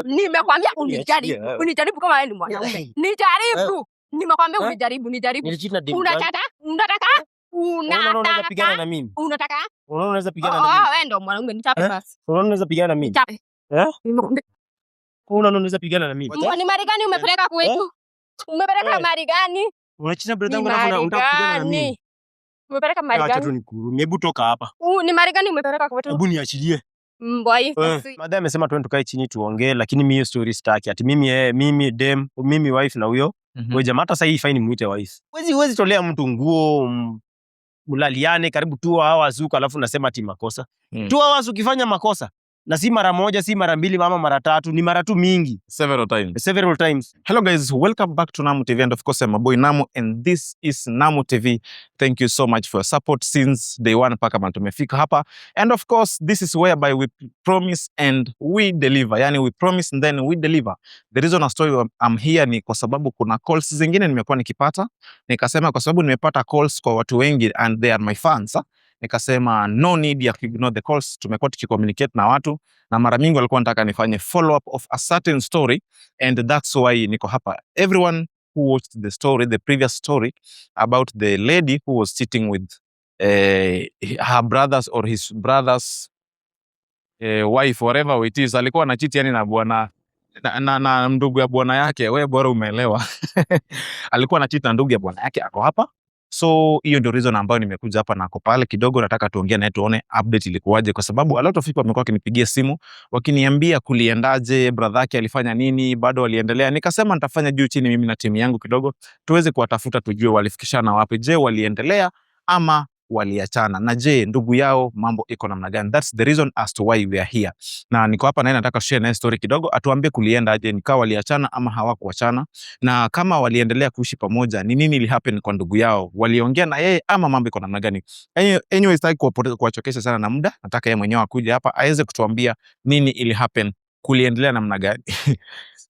Nimekwambia unijaribu. Unijaribu kama wewe ni mwanaume. Nijaribu. Nimekwambia unijaribu. Unataka? Unaweza pigana na mimi? Unataka? Unaweza pigana na mimi? Wewe ndio mwanaume, nichape basi. Unaweza pigana na mimi? Nichape. Unaweza pigana na mimi? Ni mali gani umepeleka kwetu? Umepeleka mali gani? Unachina brother wangu alafu unataka kupigana na mimi? Umepeleka mali gani? Acha tu nikurumie. Hebu toka hapa. Ni mali gani umepeleka kwetu? Hebu niachilie. Mboi. Madam amesema twende tukae chini tuongee, lakini mimi hiyo story sitaki. Ati mimi dem, mimi wife na huyo. Wewe jamaa hata sasa hii fine muite wife. Huwezi tolea mtu nguo mlaliane karibu 2 hours huko alafu unasema ati makosa. 2 hours ukifanya makosa na si mara moja, si mara mbili, mama mara tatu, ni mara tu mingi. Several times. Hello guys, welcome back to Namu TV, and of course I'm my boy Namu, and this is Namu TV. Thank you so much for your support since day one paka man tumefika hapa. And of course this is whereby we promise and we deliver. Yani we promise and then we deliver. The reason I story I'm here ni kwa sababu kuna calls zingine nimekuwa nikipata. Nikasema kwa sababu nimepata calls kwa watu wengi and they are my fans. Nikasema no need ya ignore the calls. Tumekuwa tukicommunicate na watu na mara mingi walikuwa wanataka nifanye follow up of a certain story, and that's why niko hapa. Everyone who watched the story, the previous story about the lady who was cheating with her brothers or his brothers wife, whatever it is, alikuwa na cheat yani na bwana na ndugu ya bwana yake. Wewe bora umeelewa. Alikuwa na cheat na ndugu ya bwana yake, ako hapa. So hiyo ndio reason ambayo nimekuja hapa na ako pale kidogo, nataka tuongee naye tuone update ilikuwaje, kwa sababu a lot of people wamekuwa wakinipigia simu wakiniambia kuliendaje, brother yake alifanya nini, bado waliendelea. Nikasema nitafanya juu chini mimi na timu yangu kidogo tuweze kuwatafuta tujue walifikishana wapi. Je, waliendelea ama waliachana? Na je, ndugu yao mambo iko namna gani? That's the reason as to why we are here. Na niko hapa naye nataka share naye story kidogo, atuambie kuliendaje, nikawa waliachana ama hawakuachana, na kama waliendelea kuishi pamoja ni nini ili happen kwa ndugu yao, waliongea na yeye ama mambo iko namna gani. Anyway, sitaki kuwachokesha sana na muda, nataka yeye mwenyewe akuje hapa aweze kutuambia nini ili happen, kuliendelea namna gani.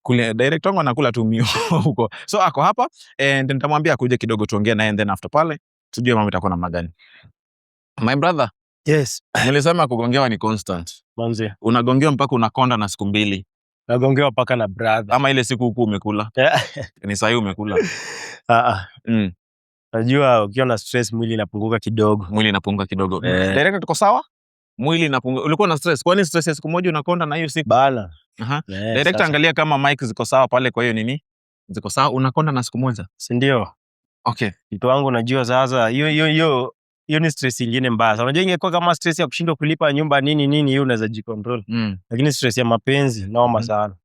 Kule director wangu anakula tu mio huko. So ako hapa and nitamwambia akuje kidogo tuongee naye, and then after pale tujue mambo itakuwa namna gani. My brother. Yes. Nilisema kugongewa ni constant. Manze. Unagongewa mpaka unakonda na siku 2. Nagongewa paka na brother. Ama ile siku huku umekula. Ni sahi umekula. Najua ukiwa na stress mwili inapunguka kidogo. Director tuko sawa? Mwili inapunguka. Ulikuwa na stress. Kwani stress ya siku moja unakonda na hiyo siku? Bala. Director angalia kama mic ziko sawa pale, kwa hiyo nini? Ziko sawa, unakonda na siku moja. Si ndio? Okay. Kitu wangu najua sasa hiyo ni stress nyingine mbaya. Unajua ingekuwa kama stress ya kushindwa kulipa nyumba nini hiyo unaweza jicontrol. Lakini stress ya mapenzi naoma sana.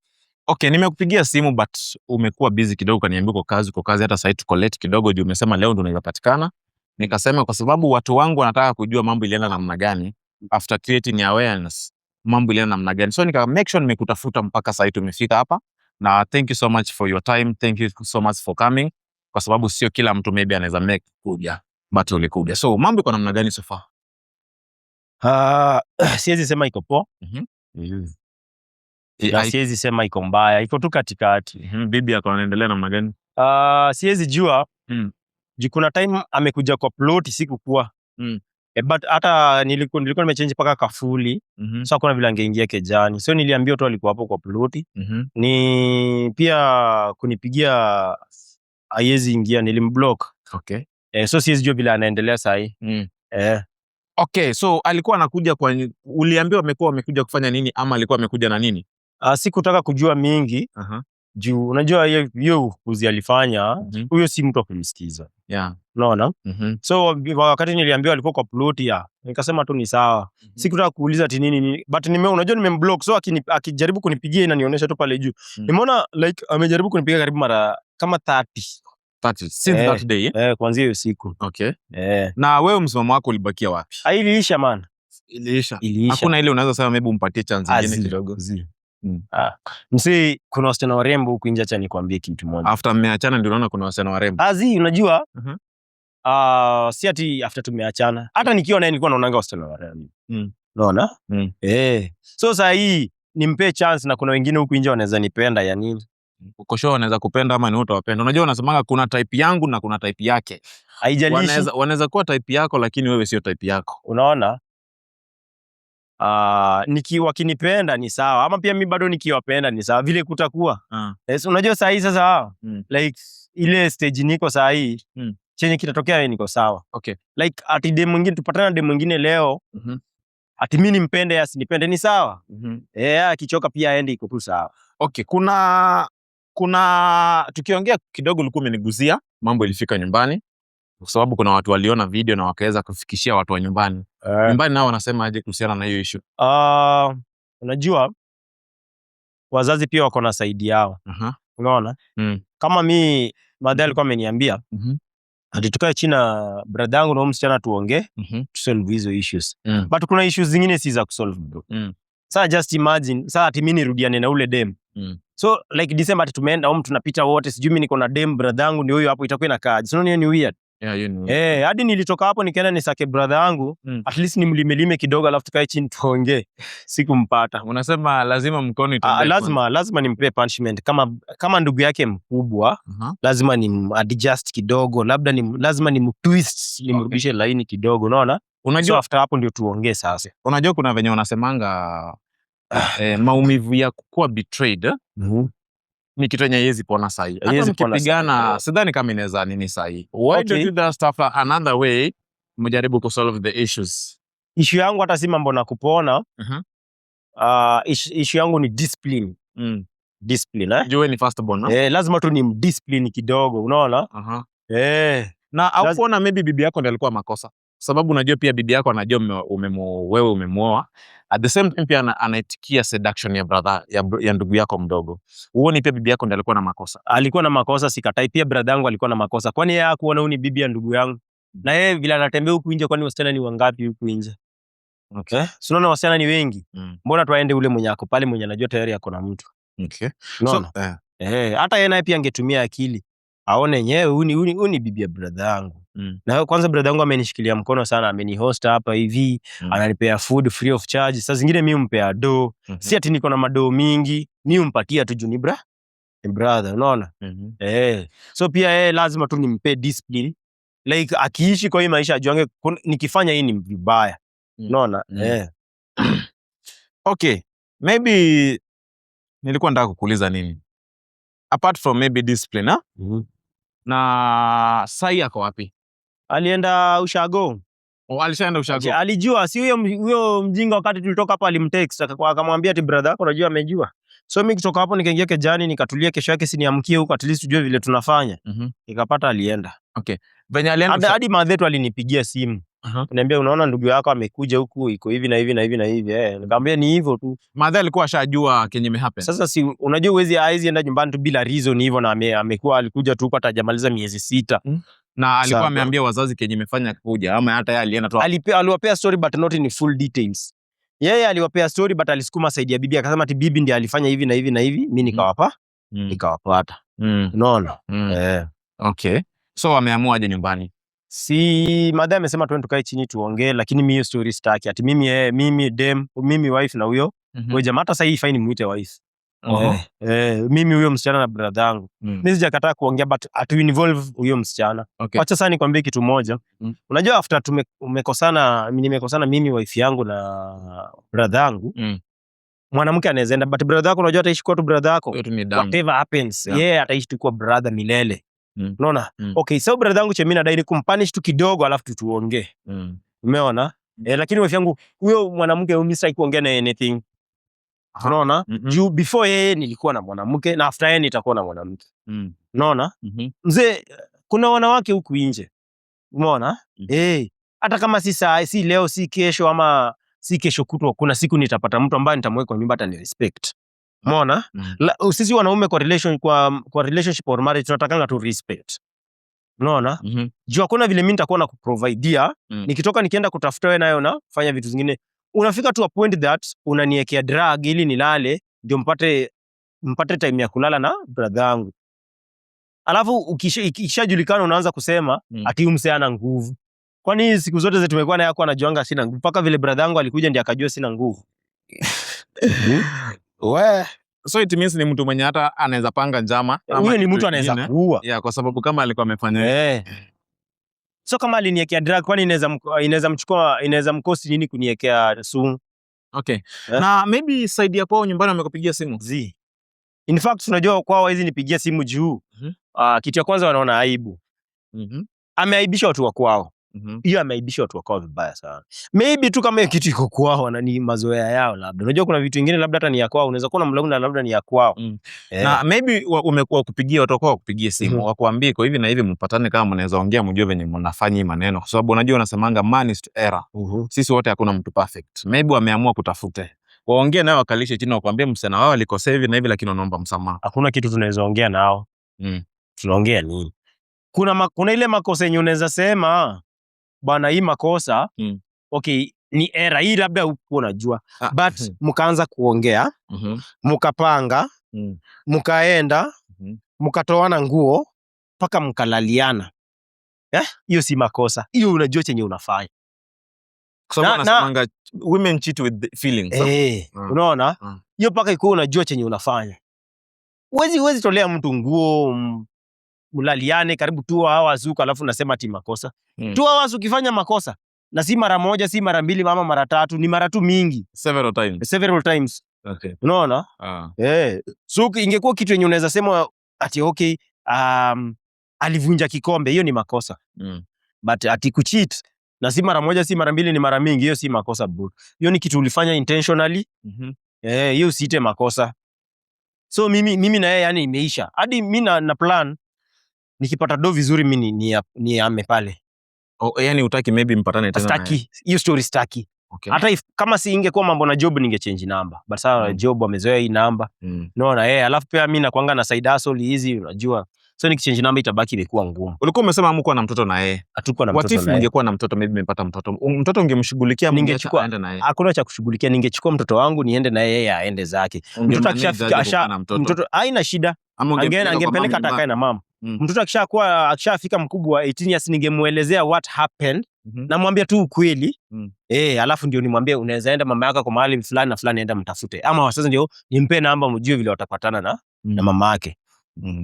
Okay, nimekupigia simu but umekuwa busy kidogo, kaniambia uko kazi hata sasa tuko late kidogo juu umesema leo ndio unapatikana. Nikasema kwa sababu watu wangu wanataka kujua mambo ilienda namna gani, after creating awareness mambo ilienda namna gani. So nika make sure nimekutafuta mpaka sasa tumefika hapa, na thank you so much for your time, thank you so much for coming, kwa sababu sio kila mtu maybe anaweza make kuja, but ulikuja. So mambo iko namna gani so far? Siwezi sema iko poa. Siwezi sema iko mbaya, iko tu katikati. Bibi yako anaendelea namna gani? Siwezi jua. Kuna time amekuja kwa plot sikukuwa. But hata nilikuwa nimechange paka kafuli. So kuna vile angeingia kejani. So niliambia tu alikuwa hapo kwa plot. Ni pia kunipigia haiwezi ingia, nilimblock. Okay. So siwezi jua vile anaendelea sasa hii. Okay, so alikuwa anakuja kwa, uliambiwa amekuja kufanya nini ama alikuwa amekuja na nini? Sikutaka kujua mingi. Juu unajua hiyo uzi alifanya, huyo si mtu kumsikiza. Yeah. Unaona? So wakati niliambiwa alikuwa kwa plot nikasema tu ni sawa. Sikutaka kuuliza ati nini, but unajua nimemblock, so akijaribu kunipigia inanionyesha tu pale juu. Nimeona like amejaribu kunipigia karibu mara kama 30 since that day. Kuanzia hiyo siku. Okay. Na wewe msimamo wako ulibakia wapi? Iliisha man. Iliisha. Hakuna ile unaweza sema maybe umpatie chance nyingine kidogo. Msi kuna wasichana warembo huku nje, acha nikwambie kitu moja. After mmeachana ndio unaona kuna wasichana warembo. Unajua? Si ati after tumeachana. Hata nikiwa naye nilikuwa naonanga wasichana warembo. Unaona? So sasa hii nimpe chance, na kuna wengine huku nje wanaweza nipenda ya nini? Uko sure wanaweza kupenda ama ni wote wapenda? Unajua unasemaga kuna type yangu na kuna type yake. Haijalishi. Wanaweza kuwa type yako lakini wewe sio type yako. Unaona? nikiwa kinipenda ni sawa, ama pia mimi bado nikiwapenda ni sawa, vile kutakuwa. Yes, unajua saa hii sasa like ile stage niko saa hii chenye kitatokea wewe niko sawa. Okay. Like ati dem mwingine tupatana na dem mwingine leo. Ati mimi nimpende asinipende ni sawa. Akichoka pia aende iko tu sawa. Okay, kuna tukiongea kidogo ulikuwa umeniguzia mambo ilifika nyumbani kwa sababu kuna watu waliona video na wakaweza kufikishia watu wa nyumbani. Nyumbani nao wanasema aje kuhusiana na hiyo issue? Unajua wazazi pia wako na side yao. Unaona? Kama mimi madhali alikuwa ameniambia ati tukae chini na brother yangu na msichana tuongee tusolve hizo issues. But kuna issues zingine si za kusolve bro. Sasa just imagine sasa ati mimi nirudiane na ule dem. So like December ati tumeenda home tunapita wote, sijui mimi niko na dem brother yangu ndio huyo hapo, itakuwa inakaa. So ni weird. Yeah, you know. Hadi nilitoka hapo nikaenda nisake brother yangu at least nimlimelime kidogo alafu tukae chini tuongee. Sikumpata. Unasema lazima mkono itembee. Lazima nimpe punishment kama ndugu yake mkubwa. Lazima adjust kidogo, labda lazima nimtwist, nimrudishe laini kidogo, unaona? Unajua after hapo ndio tuongee sasa. Unajua kuna venye wanasemanga maumivu ya kuwa betrayed ni kitu yenye haiwezi pona sahi. Hata mkipigana sidhani kama inaweza nini sahi. Why don't you do that stuff another way? Mjaribu kusolve the issues. Issue yangu hata si mambo na kupona. Issue yangu ni discipline. Discipline Jue ni first born. Lazima tu ni discipline kidogo, unaona? Na au kuona maybe bibi yako ndiye alikuwa makosa. Sababu unajua pia bibi yako anajua wewe umemuoa. At the same time pia anaitikia seduction ya brother ya ndugu yako mdogo. Uone pia bibi yako ndiye alikuwa na makosa. Alikuwa na makosa, sikatai. Pia brother yangu alikuwa na makosa. Kwani yeye hakuona huyu ni bibi ya ndugu yangu? Na yeye vile anatembea huku nje, kwani wasichana ni wangapi huku nje? Okay. So unaona wasichana ni wengi. Mbona tuaende ule mwenye ako pale mwenye anajua tayari ako na mtu? Okay. Unaona? Hata yeye naye pia angetumia akili. Aone yenyewe huyu ni bibi ya brother yangu. Na kwanza brother yangu amenishikilia mkono sana, amenihost hapa hivi, ananipea food free of charge. Sasa zingine mimi umpea do. Si ati niko na madoo mingi, mimi umpatia tu juni brother, unaona? So pia lazima tu nimpe discipline. Like akiishi kwa hii maisha ajuange nikifanya hii ni vibaya. Unaona? Okay. Maybe nilikuwa nataka kukuuliza nini? Apart from maybe discipline, na sai ako wapi? Alienda ushago. Alishaenda ushago. Alijua si huyo mjinga wakati tulitoka hapa alimtext akamwambia ati brother yako unajua amejua. So mimi kutoka hapo nikaingia kejani nikatulia, kesho yake siniamkie huko at least tujue vile tunafanya. Nikapata alienda. Okay. Venye alienda hadi madhetu alinipigia simu. Niambia unaona ndugu yako amekuja huku iko hivi na hivi na hivi na hivi. Nikamwambia ni hivyo tu. Madhe alikuwa ashajua kenye imehappen. Sasa si unajua uwezi enda nyumbani tu bila reason hivyo, na amekuwa alikuja tu hata hajamaliza miezi 6. Na alikuwa ameambia wazazi kenye imefanya kuja ama hata yeye alienda tu. Aliwapea story but not in full details. Yeye aliwapea story but alisukuma side ya bibi, akasema ati bibi ndiye alifanya hivi na hivi na hivi, mimi nikawapata. Unaona? Okay. So ameamua aje nyumbani. Si madam amesema tukae chini tuongee, lakini mimi hiyo story sitaki. Ati mimi dem, mimi wife na huyo. Wewe jamaa hata sasa hii fine muite wife. Mimi huyo msichana na brother yangu. Mimi sijakataa kuongea but atu involve huyo msichana. Acha sasa nikwambie kitu moja. Unajua after nimekosana mimi wife yangu na brother yangu. Mwanamke anaweza enda but brother yako unajua ataishi kwa tu brother yako. Whatever happens, ataishi tu kwa brother milele. Unaona? Okay, so brother yangu chemina nadai ni kumpunish tu kidogo alafu tuongee. Umeona? Lakini wife yangu huyo mwanamke umistaki kuongea na anything. Unaona? Juu before yeye nilikuwa na mwanamke na after yeye nitakuwa na mwanamke. Unaona? Mzee, kuna wanawake huku nje. Umeona? Hata kama si leo, si kesho ama si kesho kutwa, kuna siku nitapata mtu ambaye nitamweka kwa nyumba atani respect. Umeona? Sisi wanaume kwa relationship or marriage tunatakanga tu respect. Unaona? Juu hakuna vile mimi nitakuwa na kuprovidea, nikitoka nikienda kutafuta wewe nayo na fanya vitu zingine. Unafika to a point that unaniekea drug ili nilale ndio mpate time ya kulala na brother yangu. Alafu ukishajulikana unaanza kusema ati umse ana nguvu. Kwani siku zote zetu tumekuwa na yako anajuanga sina nguvu. Paka vile brother yangu alikuja ndiye akajua sina nguvu. So it means ni mtu mwenye hata anaweza panga njama. Huyo ni mtu anaweza kuua. Kwa sababu kama alikuwa amefanya. So kama aliniekea drug kwani inaweza mkosi nini kuniekea sumu? Okay. Na maybe side ya kwao nyumbani wamekupigia simu? In fact unajua kwao hizi nipigia simu juu. Kitu ya kwanza wanaona aibu. Ameaibisha watu wa kwao. Hiyo ameaibisha watu wa kwao vibaya sana. Maybe tu kama kitu iko kwao na ni mazoea yao labda. Unajua kuna vitu vingine labda hata ni ya kwao, unaweza kuwa na mlamu na labda ni ya kwao. Na maybe umekuwa kupigia watu kwao kupigia simu, wakuambie kwa hivi na hivi mpatane kama mnaweza ongea mjue venye mnafanya hii maneno. Kwa sababu unajua unasemanga man is to error. Sisi wote hakuna mtu perfect. Maybe wameamua kutafute. Waongee nao wakalishe chini wakwambie msana wao alikosea hivi na hivi lakini wanaomba msamaha. Hakuna kitu tunaweza ongea nao. Tunaongea nini? Kuna ile makosa yenye unaweza sema bwana hii makosa okay ni era hii labda uko unajua but mkaanza kuongea mkapanga mkaenda mkatoana nguo paka mkalaliana hiyo si makosa, hiyo unajua chenye unafanya. Kwa sababu nasemanga women cheat with the feelings. Unaona hiyo paka iko unajua chenye unafanya. Huwezi tolea mtu nguo mulaliane karibu 2 hours huko alafu unasema ati makosa. 2 hours ukifanya makosa na si mara moja, si mara mbili, mama mara tatu, ni mara tu mingi. Several times. Okay. Unaona? So ingekuwa kitu yenye unaweza sema ati okay, alivunja kikombe, hiyo ni makosa. But ati kucheat na si mara moja, si mara mbili, ni mara mingi, hiyo si makosa bro. Hiyo ni kitu ulifanya intentionally. Hiyo usiite makosa. So mimi na yeye yani imeisha. Hadi mimi na plan nikipata do vizuri mimi ni ame pale. Yani utaki maybe mpatane tena. Staki. Hiyo story staki. Okay. Hata kama si ingekuwa mambo na job ningechange number. But sasa job amezoea hii number. Unaona alafu pia mimi nakuanga na side hustle hizi unajua. So nikichange number itabaki imekuwa ngumu. Ulikuwa umesema hamkuwa na mtoto na yeye. Hatukuwa na mtoto na yeye. What if ningekuwa na mtoto maybe nimepata mtoto. Mtoto ungemshughulikia ningechukua aende na yeye. Hakuna cha kushughulikia, ningechukua mtoto wangu niende na yeye aende zake. Mtoto akishafika mtoto haina shida. Angempeleka atakae na mama. Mtoto akishafika mkubwa 18 years ningemuelezea what happened. Namwambia tu ukweli. Alafu ndio nimwambie unaweza enda mama yako kwa mahali fulani na fulani enda mtafute. Ama sasa ndio nimpe namba mjue vile watapatana na mama yake.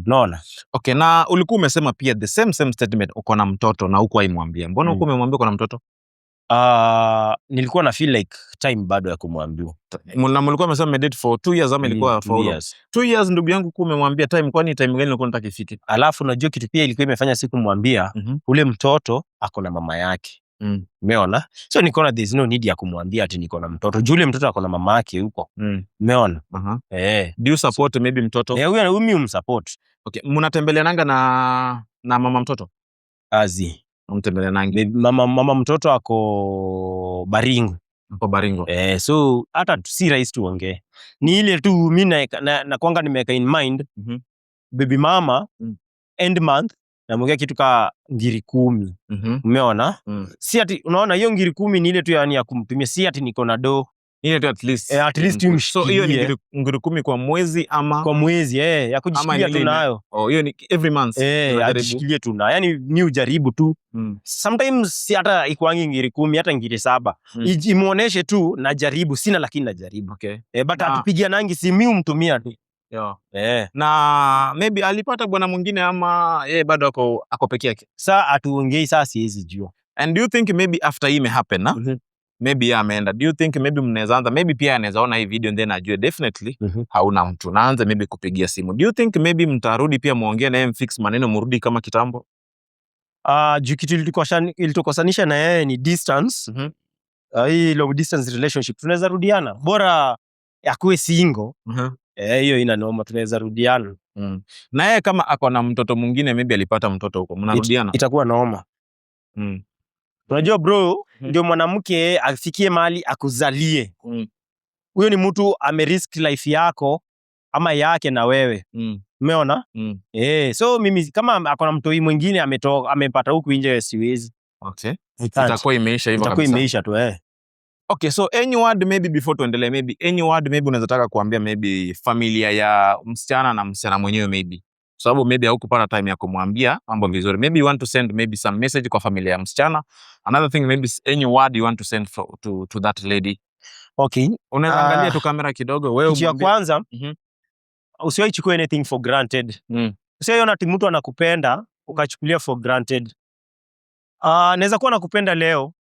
Unaona? Okay, na ulikuwa umesema pia the same statement uko na mtoto na huko haimwambia. Mbona huko umemwambia uko na mtoto? Nilikuwa na feel like time bado ya kumwambia. Na mlikuwa umesema medate for 2 years ama ilikuwa for 2 years ndugu yangu kwa umemwambia time, kwani time gani ulikuwa unataka ifike? Alafu unajua kitu pia ilikuwa imefanya siku kumwambia ule mtoto ako na mama yake. Umeona? So nikaona there's no need ya kumwambia ati niko na mtoto. Jule mtoto ako na mama yake huko. Umeona? Do you support maybe mtoto? Huyo mimi umsupport. Okay, mnatembeleananga na mama mtoto? Azi. Mtembeleananga. Mama mtoto ako Baringo. Hapo Baringo. So hata si rahisi tuongee. Ni ile tu mimi na kwanga nimeweka in mind. Baby mama end month namwongea kitu ka ngiri 10. Umeona? Si ati unaona hiyo ngiri 10 ni ile tu yani ya kumpimia, si ati niko na do. Ile tu at least. So hiyo ni ngiri 10 kwa mwezi ama kwa mwezi ya kujishikilia tu nayo. Hiyo ni every month. Ajishikilie tu na. Yani ni ujaribu tu. Sometimes si hata ikuangi ngiri 10 hata ngiri 7. Imuoneshe tu na jaribu, sina lakini na jaribu. Okay. But atupigia nangi si mimi umtumia tu. Na maybe alipata bwana mwingine ama yeye bado ako peke yake. Sasa atuongei sasa siwezi jua. And do you think maybe after hii happen maybe yeye ameenda, do you think maybe mnaweza anza maybe pia anaweza ona hii video then ajue definitely hauna mtu, naanza maybe kupigia simu. Do you think maybe mtarudi pia muongee na yeye mfix maneno mrudi kama kitambo? Juu kitu ilitukosanisha na yeye ni distance. Hii long distance relationship tunaweza rudiana bora akuwe single. Hiyo ina noma, tunaweza rudiana. Na yeye kama ako na mtoto mwingine maybe alipata mtoto huko, mnarudiana? Itakuwa noma. Unajua bro, ndio mwanamke afikie mahali akuzalie. Huyo ni mtu amerisk life yako ama yake na wewe. Umeona? So mimi kama ako na mtoi mwingine amepata huku nje siwezi. Okay. Itakuwa imeisha hivyo kabisa. Itakuwa imeisha tu Okay, so any word maybe before tuendelee, maybe any word maybe unaweza taka kuambia maybe familia ya msichana na msichana mwenyewe maybe. Sababu maybe haukupata time ya kumwambia mambo vizuri. Maybe you want to send maybe some message kwa familia ya msichana. Another thing maybe any word you want to send to that lady. Okay. Unaweza angalia tu kamera kidogo wewe. Kitu ya kwanza, usiwahi chukua anything for granted. Usiona ati mtu anakupenda ukachukulia for granted. Naweza kuwa nakupenda leo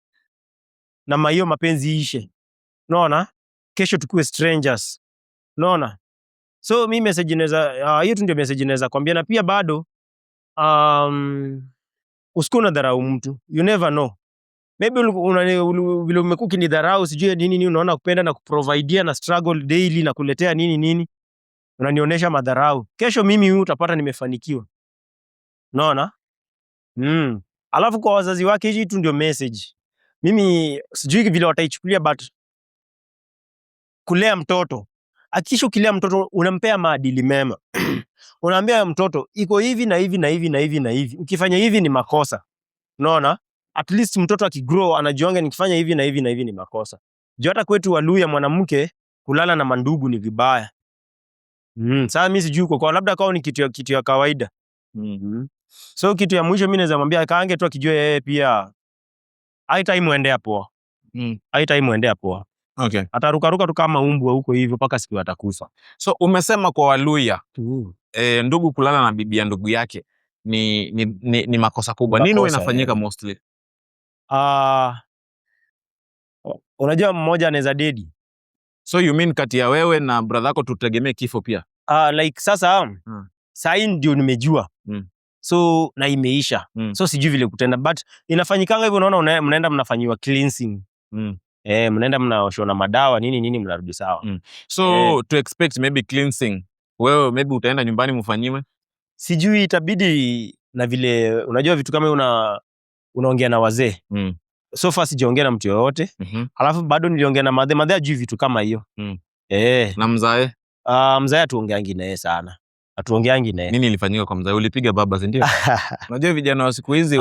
na hiyo mapenzi ishe. Unaona? kesho tukue strangers. Unaona? So mimi message inaweza hiyo tu ndio message inaweza kwambia, na pia bado usikuna dharau mtu. You never know. Maybe vile umekuwa ukinidharau sijui nini unaona kupenda na kuprovidea na struggle daily na kuletea nini unanionyesha madharau. Kesho mimi utapata nimefanikiwa. Unaona? Alafu kwa wazazi wake hizi tu ndio message. Mimi sijui vile wataichukulia, but kulea mtoto, hakikisha ukilea mtoto unampea maadili mema. Unaambia mtoto iko hivi na hivi na hivi na hivi na hivi. Ukifanya hivi ni makosa. Unaona? At least mtoto akigrow anajiona nikifanya hivi na hivi na hivi ni makosa. Juu hata kwetu Waluya mwanamke kulala na mandugu ni vibaya. Sasa mimi sijui kwa labda kwao ni kitu ya kawaida. So kitu ya mwisho mimi naweza mwambia kaange tu akijua yeye pia haitaimuendea poa. Haitaimuendea poa. Okay. Ataruka tu kama umbwa huko hivyo mpaka siku atakufa. So umesema kwa Waluya ndugu kulala na bibi ya ndugu yake ni makosa kubwa. Nini huwa inafanyika mostly? Unajua mmoja anaweza dedi. So you mean kati ya wewe na brother yako tutegemee kifo pia? Like sasa sasa ndio nimejua. So na imeisha. So sijui vile kutenda, but inafanyikanga hivyo. Unaona mnaenda mnafanyiwa cleansing. Mnaenda mnaoshwa na madawa nini mnarudi sawa. So to expect maybe cleansing, wewe maybe utaenda nyumbani mfanyiwe? Sijui, itabidi na vile unajua vitu kama unaongea na wazee. So far sijaongea na mtu yoyote. Alafu bado niliongea na madhe ajui vitu kama hiyo. Na mzae? Mzae atuongeangi naye sana. Atuongeangi naye. Nini ilifanyika kwa mzae? Ulipiga baba, si ndio? Unajua vijana wa siku hizi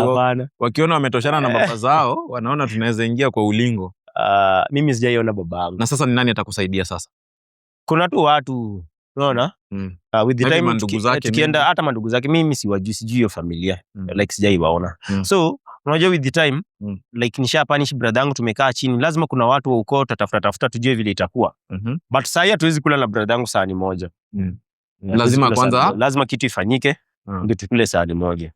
wakiona wametoshana na baba zao, wanaona tunaweza ingia kwa ulingo. Mimi sijaiona babangu. Na sasa ni nani atakusaidia sasa? Kuna tu watu, unaona? With the time tukienda hata mandugu zake mimi sijui hiyo familia. Like sijaiwaona. So unajua with the time like nishapanish brother yangu, tumekaa chini, lazima kuna watu wa ukoo tafuta tujue vile itakuwa. But sasa hatuwezi kula na brother yangu sahani moja. Lazima kitu ifanyike ndio tukule sahani moja.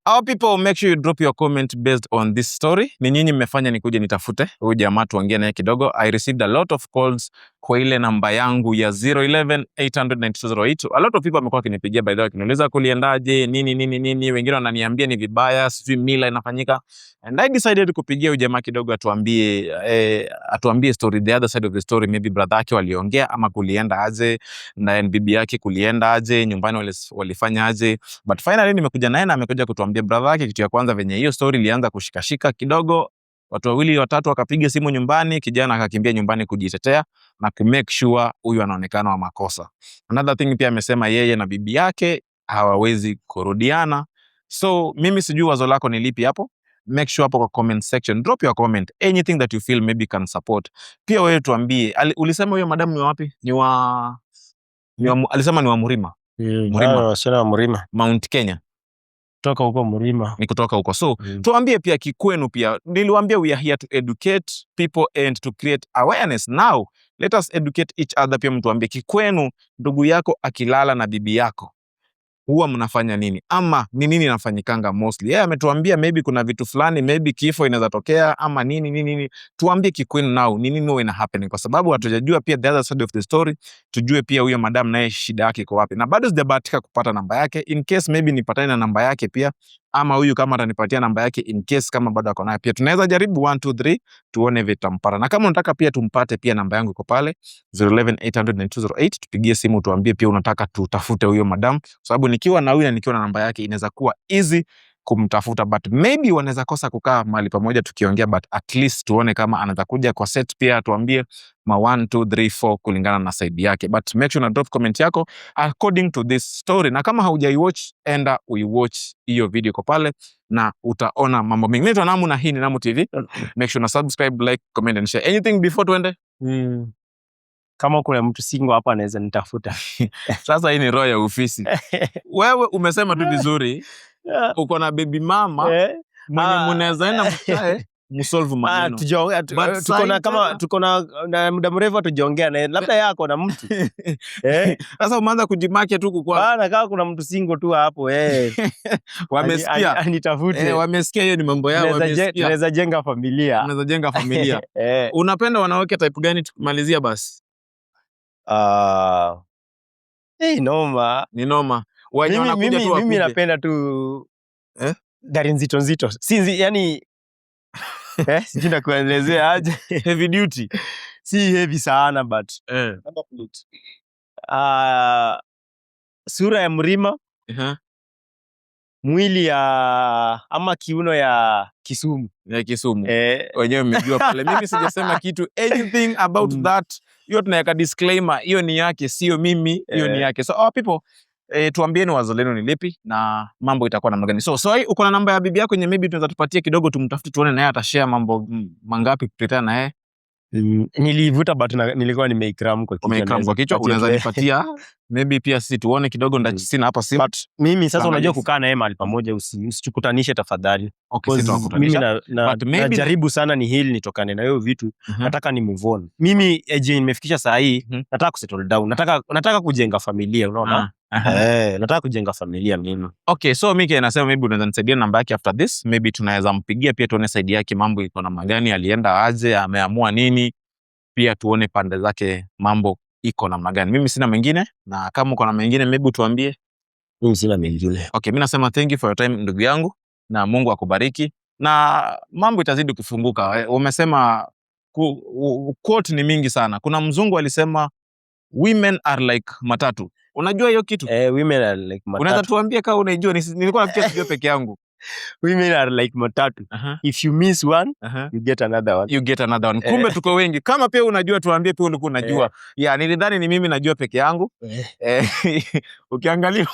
Our people, make sure you drop your comment based on this story. Ni nyinyi mmefanya nikuje nitafute huyu jamaa tuongee naye kidogo. I received a lot of calls kwa ile namba yangu ya 011-800-9208. A lot of people wamekuwa wakinipigia by the way kuniuliza kuliendaje, nini. Wengine wananiambia ni vibaya, sijui mila inafanyika. And I decided kupigia huyu jamaa kidogo atuambie story, the other side of the story. Maybe brother yake waliongea ama kulienda aje, na bibi yake kulienda aje, nyumbani walifanya aje. But finally nimekuja naye na amekuja kutuambia brother yake kitu ya kwanza venye hiyo story ilianza kushikashika kidogo. Watu wawili watatu wakapiga simu nyumbani, kijana akakimbia nyumbani kujitetea na ku make sure huyu anaonekana wa makosa. Another thing pia amesema yeye na bibi yake hawawezi kurudiana. So mimi sijui wazo lako ni lipi hapo. Make sure hapo kwa comment section drop your comment, anything that you feel maybe can support. Pia wewe tuambie, ulisema huyo madam ni wapi? Alisema ni wa Murima. Murima. Mount Kenya. Kutoka huko Murima. Ni kutoka huko. So tuambie pia kikwenu pia. Niliwaambia we are here to educate people and to create awareness. Now let us educate each other. Pia mtuambie kikwenu, ndugu yako akilala na bibi yako huwa mnafanya nini, ama ni nini inafanyikanga mostly? Yeye ametuambia maybe kuna vitu fulani, maybe kifo inaweza tokea ama nini. Tuambie kikwenu now ni nini huwa ina happen, kwa sababu hatujajua pia the other side of the story. Tujue pia huyo madam naye shida yake iko wapi, na bado sijabahatika kupata namba yake. In case maybe nipatane na namba yake pia, ama huyu kama atanipatia namba yake, in case kama bado ako nayo pia tunaweza jaribu 1 2 3 tuone vitampata. Na kama unataka pia tumpate, pia namba yangu iko pale 011-800-9208. Tupigie simu tuambie pia unataka tutafute huyo madam, sababu nikiwa na huyu na nikiwa na namba yake inaweza kuwa easy kumtafuta, but maybe wanaweza kosa kukaa mahali pamoja tukiongea, but at least tuone kama anaweza kuja kwa set pia tuambie ma 1 2 3 4 kulingana na side yake. But make sure na drop comment yako according to this story, na kama haujaiwatch enda uiwatch hiyo video kwa pale na utaona mambo mengi. Naitwa Namu na hii ni Namu TV. Make sure na subscribe, like, comment and share. Anything before tuende? Kama kuna mtu single hapa anaweza nitafuta. Sasa hii ni roho ya ofisi. Wewe umesema tu vizuri. Uko na baby mama mwenye mnaweza enda mkae msolve maneno. Tuko na muda mrefu tujaongea na labda yako na mtu. Sasa umeanza kujimarket tu kwa bana, kama kuna mtu single tu hapo wamesikia anitafute. Wamesikia hiyo ni mambo yao, wamesikia. Tunaweza jenga familia. Unapenda wanawake type gani tukimalizia basi? Noma. Ni noma. Mimi napenda tu gari nzito. Yani sijui nakuelezea aje. Heavy duty. Si heavy sana but sura ya mlima. Mwili ya ama kiuno ya Kisumu. Ya Kisumu. Wenyewe mmejua pale. Mimi sijasema kitu anything about that. Hiyo tunaweka disclaimer. Hiyo ni yake, sio mimi. Hiyo ni yake. So our people, tuambieni wazo lenu ni lipi na mambo itakuwa namna gani. So uko na namba ya bibi yako yenye maybe tunaweza tupatie kidogo tumtafute tuone naye atashare mambo mangapi kupita na yeye. Nilivuta but nilikuwa nimeikram kwa kichwa. Unaweza nipatia maybe pia sisi tuone kidogo ndani sina hapa simu. But mimi sasa unajua kukaa na yeye mahali pamoja usichukutanishe tafadhali. Mimi najaribu sana ni heal nitokane na hiyo vitu. Nataka ni move on. Mimi nimefikisha saa hii nataka kusettle down. Nataka kujenga familia, unaona? Nataka kujenga familia mimi. Okay, so Mike anasema maybe unaweza nisaidia namba yake after this. Maybe tunaweza mpigia pia tuone side yake mambo iko namna gani, alienda aje, ameamua nini. Pia tuone pande zake mambo iko namna gani. Mimi sina mengine na kama uko na mengine maybe tuambie. Mimi sina mengine. Okay, mimi nasema thank you for your time ndugu yangu na Mungu akubariki na mambo itazidi kufunguka. Umesema quote ni mingi sana. Kuna mzungu alisema women are like matatu. Unajua hiyo kitu? Women are like matatu. Unaweza tuambie kama unaijua? Nilikuwa nafikiria sijui peke yangu. Women are like matatu. If you miss one, you get another one. Kumbe tuko wengi. Kama pia unajua tuambie pia ulikuwa unajua. Nilidhani ni mimi najua peke yangu. Ukiangalia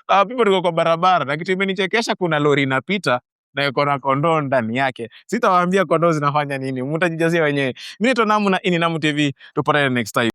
kwa people tuko kwa barabara na kitu imenichekesha, kuna lori inapita na iko na kondoo ndani yake. Sitawaambia kondoo zinafanya nini. Mtajijazia wenyewe. Mimi naitwa Namu na ini Namu TV. Tupatane next time.